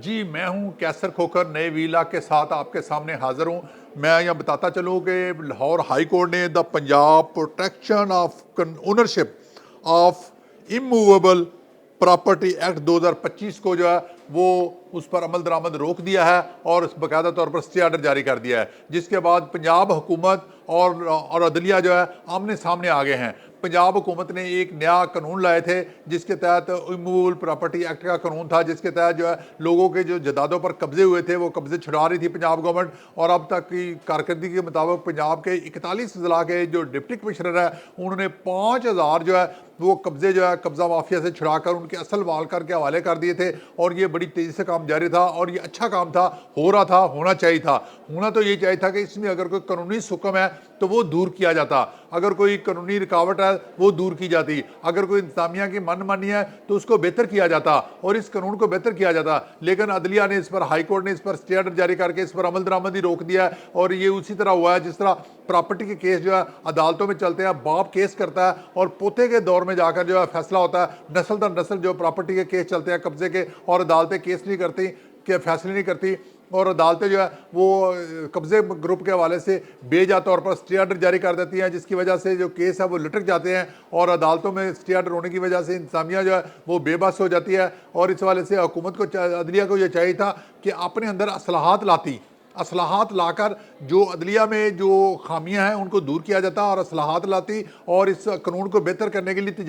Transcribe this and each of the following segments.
جی میں ہوں کیسر کھوکھر نئے ویلا کے ساتھ آپ کے سامنے حاضر ہوں۔ میں یہاں بتاتا چلوں کہ لاہور ہائی کورٹ نے the Punjab protection of ownership of immovable property act 2025 کو جو ہے وہ اس پر عمل درآمد روک دیا ہے اور اس باقاعدہ طور پر اسٹے آرڈر جاری کر دیا ہے، جس کے بعد پنجاب حکومت اور عدلیہ جو ہے آمنے سامنے آ گئے ہیں۔ پنجاب حکومت نے ایک نیا قانون لائے تھے جس کے تحت اموویبل پراپرٹی ایکٹ کا قانون تھا، جس کے تحت جو ہے لوگوں کے جو جائیدادوں پر قبضے ہوئے تھے وہ قبضے چھڑا رہی تھی پنجاب گورنمنٹ، اور اب تک کی کارکردگی کے مطابق پنجاب کے 41 اضلاع کے جو ڈپٹی کمشنر ہیں انہوں نے 5000 جو ہے وہ قبضے جو ہے قبضہ مافیا سے چھڑا کر ان کے اصل مالکان کے حوالے کر دیے تھے، اور یہ بڑی تیزی سے کام جاری تھا اور یہ اچھا کام تھا، ہو رہا تھا، ہونا چاہیے تھا۔ ہونا تو یہ چاہیے تھا کہ اس میں اگر کوئی قانونی حکم ہے تو وہ دور کیا جاتا، اگر کوئی قانونی رکاوٹ ہے وہ دور کی جاتی، اگر کوئی انتظامیہ کی من مانی ہے تو اس کو بہتر کیا جاتا اور اس قانون کو بہتر کیا جاتا۔ لیکن عدلیہ نے اس پر، ہائی کورٹ نے اس پر اسٹے آرڈر جاری کر کے اس پر عمل درآمد ہی روک دیا ہے، اور یہ اسی طرح ہوا ہے جس طرح پراپرٹی کے کیس جو ہے عدالتوں میں چلتے ہیں، باپ کیس کرتا ہے اور پوتے کے دور میں جا کر جو ہے فیصلہ ہوتا ہے، نسل در نسل جو پراپرٹی کے کیس چلتے ہیں قبضے کے، اور عدالتیں کیس نہیں کرتی کہ فیصلے نہیں کرتی، اور عدالتیں جو ہے وہ قبضے گروپ کے حوالے سے بے جا طور پر اسٹے آرڈر جاری کر دیتی ہیں، جس کی وجہ سے جو کیس ہے وہ لٹک جاتے ہیں، اور عدالتوں میں اسٹے آرڈر ہونے کی وجہ سے انتظامیہ جو ہے وہ بے بس ہو جاتی ہے۔ اور اس حوالے سے حکومت کو، عدلیہ کو یہ چاہیے تھا کہ اپنے اندر اصلاحات لا کر جو عدلیہ میں جو خامیاں ہیں ان کو دور کیا جاتا اور اصلاحات لاتی اور اس قانون کو بہتر کرنے کے لیے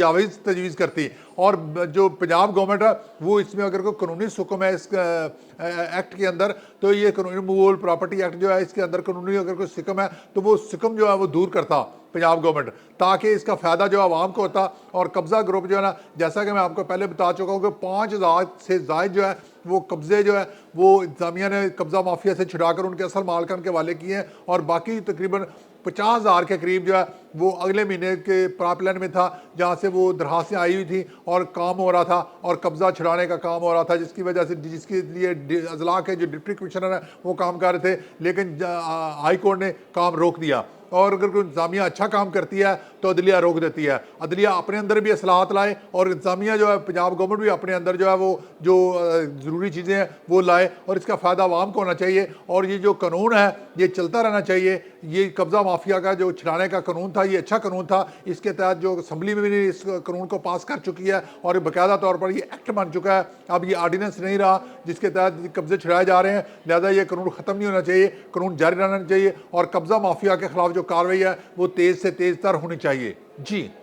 تجویز کرتی۔ اور جو پنجاب گورنمنٹ ہے وہ اس میں اگر کوئی قانونی حکم ہے اس ایکٹ کے اندر تو یہ قانونی موویبل پراپرٹی ایکٹ جو ہے اس کے اندر قانونی اگر کوئی حکم ہے تو وہ حکم جو ہے وہ دور کرتا پنجاب گورنمنٹ، تاکہ اس کا فائدہ جو عوام کو ہوتا، اور قبضہ گروپ جو ہے نا، جیسا کہ میں آپ کو پہلے بتا چکا ہوں کہ 5000 سے زائد جو ہے وہ قبضے جو ہے وہ انتظامیہ نے قبضہ مافیا سے چھڑا کر ان کے اصل مالکان کے حوالے کیے ہیں، اور باقی تقریباً 50,000 کے قریب جو ہے وہ اگلے مہینے کے پراپ لائن میں تھا، جہاں سے وہ درخواستیں آئی ہوئی تھیں اور کام ہو رہا تھا اور قبضہ چھڑانے کا کام ہو رہا تھا، جس کی وجہ سے جس کے لیے اضلاع کے جو ڈپٹی کمشنر ہیں وہ کام کر رہے تھے، لیکن ہائی کورٹ نے کام روک دیا۔ اور اگر کوئی انتظامیہ اچھا کام کرتی ہے تو عدلیہ روک دیتی ہے، عدلیہ اپنے اندر بھی اصلاحات لائے اور انتظامیہ جو ہے پنجاب گورنمنٹ بھی اپنے اندر جو ہے وہ جو ضروری چیزیں ہیں وہ لائے، اور اس کا فائدہ عوام کو ہونا چاہیے، اور یہ جو قانون ہے یہ چلتا رہنا چاہیے۔ یہ قبضہ مافیا کا جو چھڑانے کا قانون تھا یہ اچھا قانون تھا، اس کے تحت جو اسمبلی میں بھی اس قانون کو پاس کر چکی ہے اور باقاعدہ طور پر یہ ایکٹ بن چکا ہے، اب یہ آرڈیننس نہیں رہا جس کے تحت قبضے چھڑائے جا رہے ہیں، لہذا یہ قانون ختم نہیں ہونا چاہیے، قانون جاری رہنا چاہیے، اور قبضہ مافیا کے خلاف جو کارروائی ہے وہ تیز سے تیز تر ہونی چاہیے۔ جی